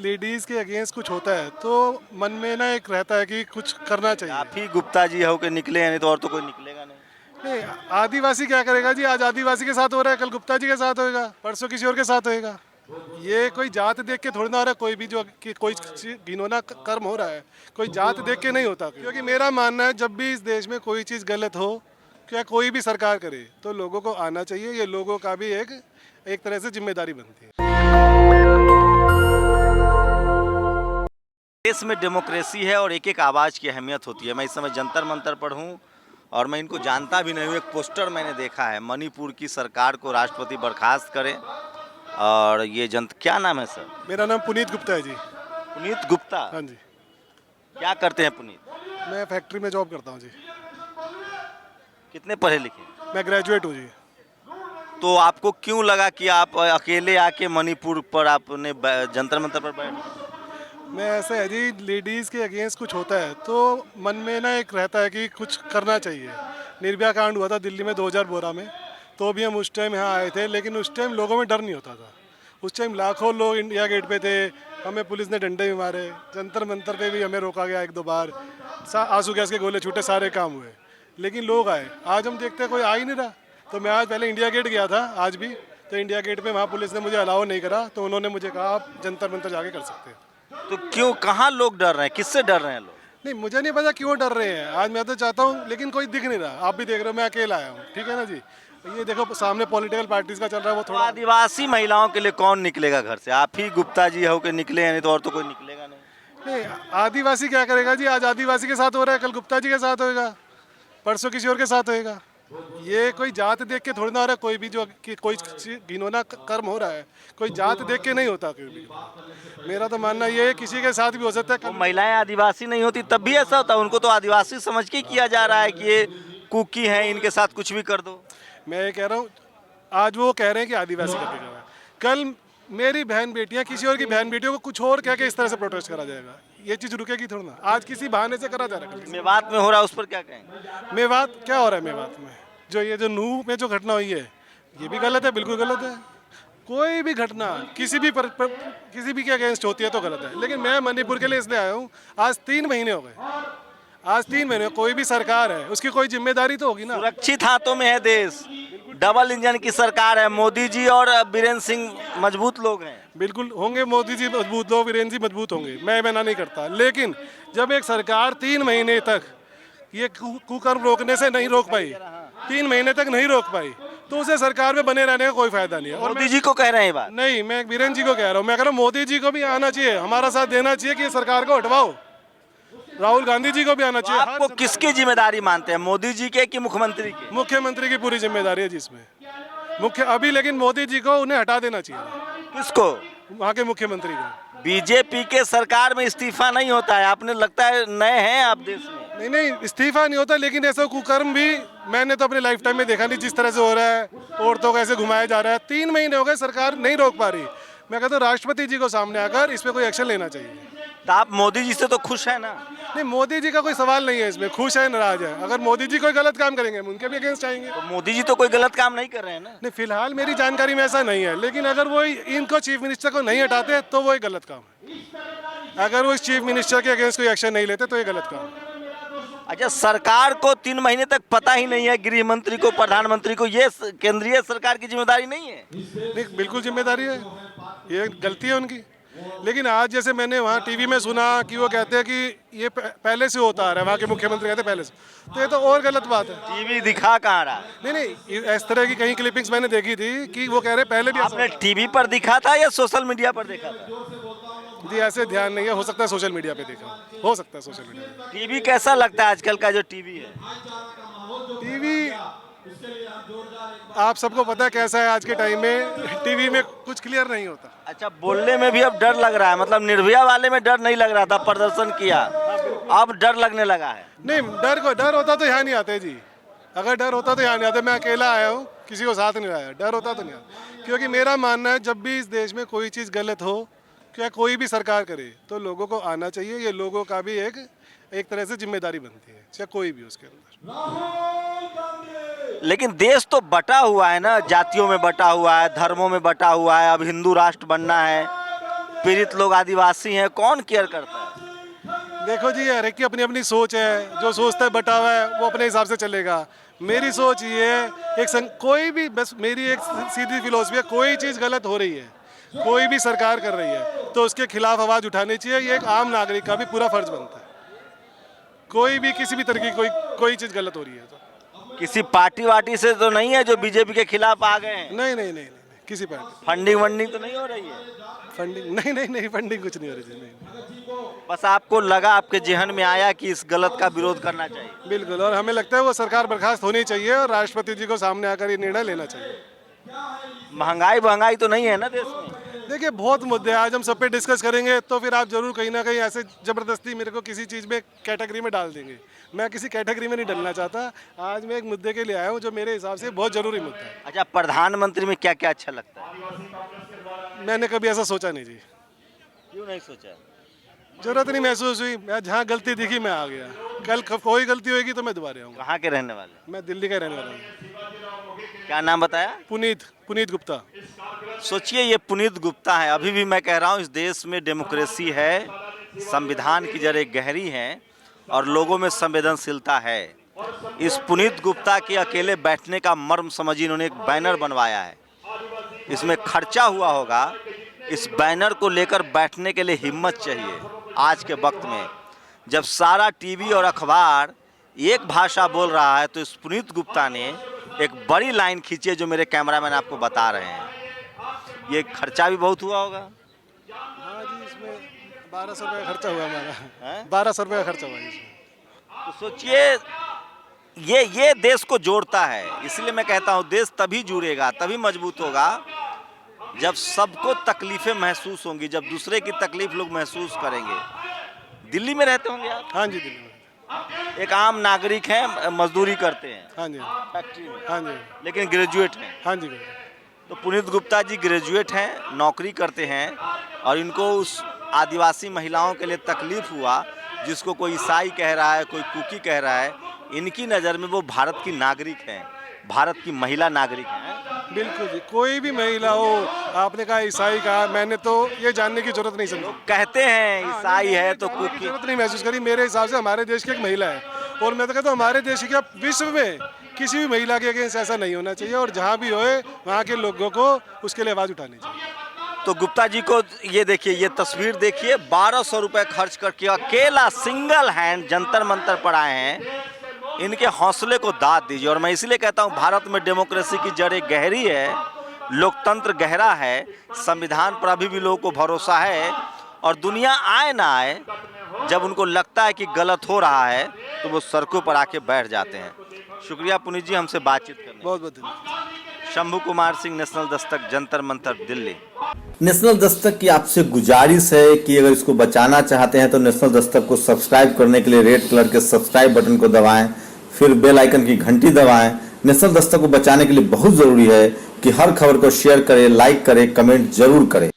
Ladies के against कुछ होता है तो मन में ना एक रहता है कि कुछ करना चाहिए। आप ही गुप्ता जी हो के निकले हैं, नहीं तो और तो कोई निकलेगा नहीं। नहीं, आदिवासी क्या करेगा जी? आज आदिवासी के साथ हो रहा है, कल गुप्ता जी के साथ होएगा, परसों किसी और के साथ होएगा। ये कोई जात देख के थोड़ी ना हो रहा है। कोई भी जो कि कोई घिनौना कर्म हो रहा है, कोई जात देख के नहीं होता। क्योंकि मेरा मानना है जब भी इस देश में कोई चीज़ गलत हो, क्या कोई भी सरकार करे, तो लोगों को आना चाहिए। ये लोगों का भी एक तरह से जिम्मेदारी बनती है। देश में डेमोक्रेसी है और एक एक आवाज़ की अहमियत होती है। मैं इस समय जंतर मंतर पर हूँ और मैं इनको जानता भी नहीं हूँ। एक पोस्टर मैंने देखा है, मणिपुर की सरकार को राष्ट्रपति बर्खास्त करें। और ये क्या नाम है सर? मेरा नाम पुनीत गुप्ता है जी। पुनीत गुप्ता? हाँ जी। क्या करते हैं पुनीत? मैं फैक्ट्री में जॉब करता हूँ जी। कितने पढ़े लिखे? मैं ग्रेजुएट हूँ जी। तो आपको क्यों लगा कि आप अकेले आके मणिपुर पर आपने जंतर मंतर पर बैठ? मैं ऐसा है जी, लेडीज़ के अगेंस्ट कुछ होता है तो मन में ना एक रहता है कि कुछ करना चाहिए। निर्भया कांड हुआ था दिल्ली में 2012 में, तो भी हम उस टाइम यहाँ आए थे, लेकिन उस टाइम लोगों में डर नहीं होता था। उस टाइम लाखों लोग इंडिया गेट पे थे, हमें पुलिस ने डंडे भी मारे, जंतर मंतर पे भी हमें रोका गया 1-2 बार, आंसू गैस के गोले छूटे, सारे काम हुए, लेकिन लोग आए। आज हम देखते हैं कोई आ ही नहीं रहा। तो मैं आज पहले इंडिया गेट गया था, आज भी, तो इंडिया गेट पे वहाँ पुलिस ने मुझे अलाउ नहीं करा, तो उन्होंने मुझे कहा आप जंतर मंतर जाके कर सकते हैं। तो क्यों, कहाँ लोग डर रहे हैं, किससे डर रहे हैं लोग? नहीं, मुझे नहीं पता क्यों डर रहे हैं। आज मैं तो चाहता हूँ, लेकिन कोई दिख नहीं रहा। आप भी देख रहे हो, मैं अकेला आया हूँ, ठीक है ना जी। ये देखो सामने पॉलिटिकल पार्टीज का चल रहा है, वो तो थोड़ा। आदिवासी महिलाओं के लिए कौन निकलेगा घर से? आप ही गुप्ता जी हो के निकले हैं, नहीं तो और तो कोई निकलेगा नहीं। नहीं, आदिवासी क्या करेगा जी? आज आदिवासी के साथ हो रहा है, कल गुप्ता जी के साथ होएगा, परसों किसी और के साथ होएगा। ये कोई जात देख के थोड़ी ना हो रहा है। कोई भी जो कि कोई घिनौना कर्म हो रहा है, कोई जात देख के नहीं होता। कोई भी, मेरा तो मानना ये है, किसी के साथ भी हो सकता है। वो महिलाएं आदिवासी नहीं होती तब भी ऐसा होता? उनको तो आदिवासी समझ के किया जा रहा है कि ये कुकी हैं, इनके साथ कुछ भी कर दो। मैं ये कह रहा हूँ, आज वो कह रहे हैं कि आदिवासी करके कर रहा है, कल मेरी बहन बेटियां किसी और की बहन बेटियों को कुछ और कह के इस तरह से प्रोटेस्ट करा जाएगा। ये चीज़ रुकेगी थोड़ा ना। आज किसी बहाने से करा जा रहा है। मेवात में हो रहा है, उस पर क्या कहेंगे? मेवात क्या हो रहा है? मेवात में जो नूह में जो घटना हुई है, ये भी गलत है, बिल्कुल गलत है। कोई भी घटना किसी भी के अगेंस्ट होती है तो गलत है। लेकिन मैं मणिपुर के लिए इसलिए आया हूँ, आज 3 महीने हो गए। आज 3 महीने, कोई भी सरकार है उसकी कोई जिम्मेदारी तो होगी ना। सुरक्षित हाथों में है देश, डबल इंजन की सरकार है। मोदी जी और बीरेंद्र सिंह मजबूत लोग हैं। बिल्कुल होंगे, मोदी जी मजबूत लोग, वीरेंद्र जी मजबूत होंगे, मैं मना नहीं करता। लेकिन जब एक सरकार 3 महीने तक ये कुकर्म रोकने से नहीं रोक पाई, 3 महीने तक नहीं रोक पाई, तो उसे सरकार में बने रहने का कोई फायदा नहीं है। और मोदी जी को कह रहे हैं ये बात? नहीं, मैं बीरेंद्र जी को कह रहा हूँ। मैं कह रहा हूँ मोदी जी को भी आना चाहिए, हमारा साथ देना चाहिए कि सरकार को हटवाओ। राहुल गांधी जी को भी आना चाहिए। आपको किसकी जिम्मेदारी मानते हैं, मोदी जी के कि मुख्यमंत्री की? मुख्यमंत्री की पूरी जिम्मेदारी है जिसमें अभी, लेकिन मोदी जी को उन्हें हटा देना चाहिए। किसको? वहाँ के मुख्यमंत्री को। बीजेपी के सरकार में इस्तीफा नहीं होता है। आपने, लगता है नए हैं आप देश में। नहीं, इस्तीफा नहीं होता, लेकिन ऐसा कुकर्म भी मैंने तो अपने लाइफ टाइम में देखा नहीं, जिस तरह से हो रहा है। औरतों को ऐसे घुमाया जा रहा है। 3 महीने हो गए, सरकार नहीं रोक पा रही। मैं कहता हूँ राष्ट्रपति जी को सामने आकर इस पर कोई एक्शन लेना चाहिए। तो आप मोदी जी से तो खुश है ना? नहीं, मोदी जी का कोई सवाल नहीं है इसमें, खुश है नाराज है। अगर मोदी जी कोई गलत काम करेंगे हम उनके भी अगेंस्ट आएंगे। तो मोदी जी तो कोई गलत काम नहीं कर रहे हैं ना? नहीं, फिलहाल मेरी जानकारी में ऐसा नहीं है, लेकिन अगर वो इनको चीफ मिनिस्टर को नहीं हटाते तो वो एक गलत काम है। अगर वो इस चीफ मिनिस्टर के अगेंस्ट कोई एक्शन नहीं लेते तो ये गलत काम है। अच्छा, सरकार को 3 महीने तक पता ही नहीं है, गृह मंत्री को, प्रधानमंत्री को, ये केंद्रीय सरकार की जिम्मेदारी नहीं है? नहीं, बिल्कुल जिम्मेदारी है, ये गलती है उनकी। लेकिन आज जैसे मैंने वहाँ टीवी में सुना कि वो कहते हैं कि ये पहले से होता आ रहा है, वहाँ के मुख्यमंत्री कहते हैं पहले से, तो ये तो और गलत बात है। टीवी दिखा कहाँ रहा? नहीं, इस तरह की कहीं क्लिपिंग्स मैंने देखी थी कि वो कह रहे पहले भी। आपने टीवी पर दिखा था या सोशल मीडिया पर देखा था? जी, ऐसे ध्यान नहीं है, हो सकता है सोशल मीडिया पे देखा, हो सकता है सोशल मीडिया पे। टीवी कैसा लगता है आजकल का जो टीवी है? टीवी आप सबको पता है कैसा है आज के टाइम में, टीवी में कुछ क्लियर नहीं होता। अच्छा, बोलने में भी अब डर लग रहा है। मतलब निर्भया वाले में डर नहीं लग रहा था, प्रदर्शन किया, अब डर लगने लगा है। नहीं, डर होता तो यहाँ नहीं आते जी। अगर डर होता तो यहाँ नहीं आते। मैं अकेला आया हूँ, किसी को साथ नहीं लाया। डर होता तो नहीं आता। क्योंकि मेरा मानना है जब भी इस देश में कोई चीज़ गलत हो, क्या कोई भी सरकार करे, तो लोगों को आना चाहिए। ये लोगों का भी एक तरह से जिम्मेदारी बनती है, चाहे कोई भी उसके अंदर। लेकिन देश तो बटा हुआ है ना, जातियों में बटा हुआ है, धर्मों में बटा हुआ है। अब हिंदू राष्ट्र बनना है, पीड़ित लोग आदिवासी हैं, कौन केयर करता है? देखो जी, हर एक की अपनी अपनी सोच है। जो सोचता है बटा हुआ है वो अपने हिसाब से चलेगा। मेरी सोच ये है, कोई भी, बस मेरी एक सीधी फिलोसफी है, कोई चीज़ गलत हो रही है, कोई भी सरकार कर रही है तो उसके खिलाफ आवाज़ उठानी चाहिए। ये एक आम नागरिक का भी पूरा फर्ज बनता है। कोई भी किसी भी तरह की कोई चीज़ गलत हो रही है तो किसी पार्टी वार्टी से तो नहीं है जो बीजेपी के खिलाफ आ गए हैं? नहीं नहीं नहीं नहीं, किसी पार्टी फंडिंग वंडिंग तो नहीं हो रही है? फंडिंग नहीं नहीं नहीं, फंडिंग कुछ नहीं हो रही। नहीं, बस आपको लगा, आपके जहन में आया कि इस गलत का विरोध करना चाहिए? बिल्कुल। और हमें लगता है वो सरकार बर्खास्त होनी चाहिए और राष्ट्रपति जी को सामने आकर ये निर्णय लेना चाहिए। महंगाई तो नहीं है ना देश में? देखिए, बहुत मुद्दे हैं, आज हम सब पे डिस्कस करेंगे तो फिर आप जरूर कहीं ना कहीं ऐसे ज़बरदस्ती मेरे को किसी चीज़ में कैटेगरी में डाल देंगे। मैं किसी कैटेगरी में नहीं डलना चाहता। आज मैं एक मुद्दे के लिए आया हूँ जो मेरे हिसाब से बहुत ज़रूरी मुद्दा है। अच्छा, प्रधानमंत्री में क्या क्या अच्छा लगता है? मैंने कभी ऐसा सोचा नहीं जी। क्यों नहीं सोचा? जरूरत नहीं महसूस हुई। मैं जहाँ गलती दिखी मैं आ गया। कल कोई गलती होगी तो मैं दोबारा आऊँगा। कहाँ के रहने वाले? मैं दिल्ली का रहने वाला हूँ। क्या नाम बताया? पुनीत गुप्ता। सोचिए, ये पुनीत गुप्ता है। अभी भी मैं कह रहा हूँ, इस देश में डेमोक्रेसी है, संविधान की जड़ें गहरी हैं और लोगों में संवेदनशीलता है। इस पुनीत गुप्ता के अकेले बैठने का मर्म समझिए, इन्होंने एक बैनर बनवाया है। इसमें खर्चा हुआ होगा। इस बैनर को लेकर बैठने के लिए हिम्मत चाहिए। आज के वक्त में जब सारा टीवी और अखबार एक भाषा बोल रहा है, तो इस पुनीत गुप्ता ने एक बड़ी लाइन खींची है जो मेरे कैमरामैन आपको बता रहे हैं। ये खर्चा भी बहुत हुआ होगा। हाँ जी, इसमें 1200 रुपये का खर्चा हुआ हमारा। हैं? 1200 रुपये का खर्चा हुआ इसमें। तो सोचिए, ये देश को जोड़ता है। इसलिए मैं कहता हूँ, देश तभी जुड़ेगा, तभी मजबूत होगा जब सबको तकलीफें महसूस होंगी, जब दूसरे की तकलीफ लोग महसूस करेंगे। दिल्ली में रहते होंगे आप? हाँ जी, दिल्ली में। एक आम नागरिक हैं, मजदूरी करते हैं हाँ जी, फैक्ट्री में, हाँ जी, लेकिन ग्रेजुएट हैं। हाँ जी। तो पुनीत गुप्ता जी ग्रेजुएट हैं, नौकरी करते हैं और इनको उस आदिवासी महिलाओं के लिए तकलीफ हुआ, जिसको कोई ईसाई कह रहा है, कोई कुकी कह रहा है। इनकी नज़र में वो भारत की नागरिक हैं, भारत की महिला नागरिक हैं। बिल्कुल जी, कोई भी महिला हो, आपने कहा ईसाई कहा, मैंने तो ये जानने की जरूरत नहीं समझी। कहते हैं ईसाई है तो जानने की कुकी। जरूरत नहीं महसूस करी। मेरे हिसाब से हमारे देश की एक महिला है और मैं तो कहता हूँ हमारे देश की क्या, विश्व में किसी भी महिला के अगेंस्ट ऐसा नहीं होना चाहिए और जहाँ भी होए वहाँ के लोगों को उसके लिए आवाज़ उठानी चाहिए। तो गुप्ता जी को ये देखिए, ये तस्वीर देखिए, 1200 रुपये खर्च करके अकेला सिंगल हैंड जंतर मंतर पर आए हैं। इनके हौसले को दाद दीजिए। और मैं इसलिए कहता हूँ, भारत में डेमोक्रेसी की जड़ें गहरी है, लोकतंत्र गहरा है, संविधान पर अभी भी लोगों को भरोसा है। और दुनिया आए ना आए, जब उनको लगता है कि गलत हो रहा है तो वो सड़कों पर आके बैठ जाते हैं। शुक्रिया पुनीत जी, हमसे बातचीत करने। बहुत बहुत धन्यवाद। शंभू कुमार सिंह, नेशनल दस्तक, जंतर मंतर, दिल्ली। नेशनल दस्तक की आपसे गुजारिश है कि अगर इसको बचाना चाहते हैं तो नेशनल दस्तक को सब्सक्राइब करने के लिए रेड कलर के सब्सक्राइब बटन को दबाएं, फिर बेल आइकन की घंटी दबाएं। नेशनल दस्तक को बचाने के लिए बहुत जरूरी है कि हर खबर को शेयर करें, लाइक करें, कमेंट जरूर करें।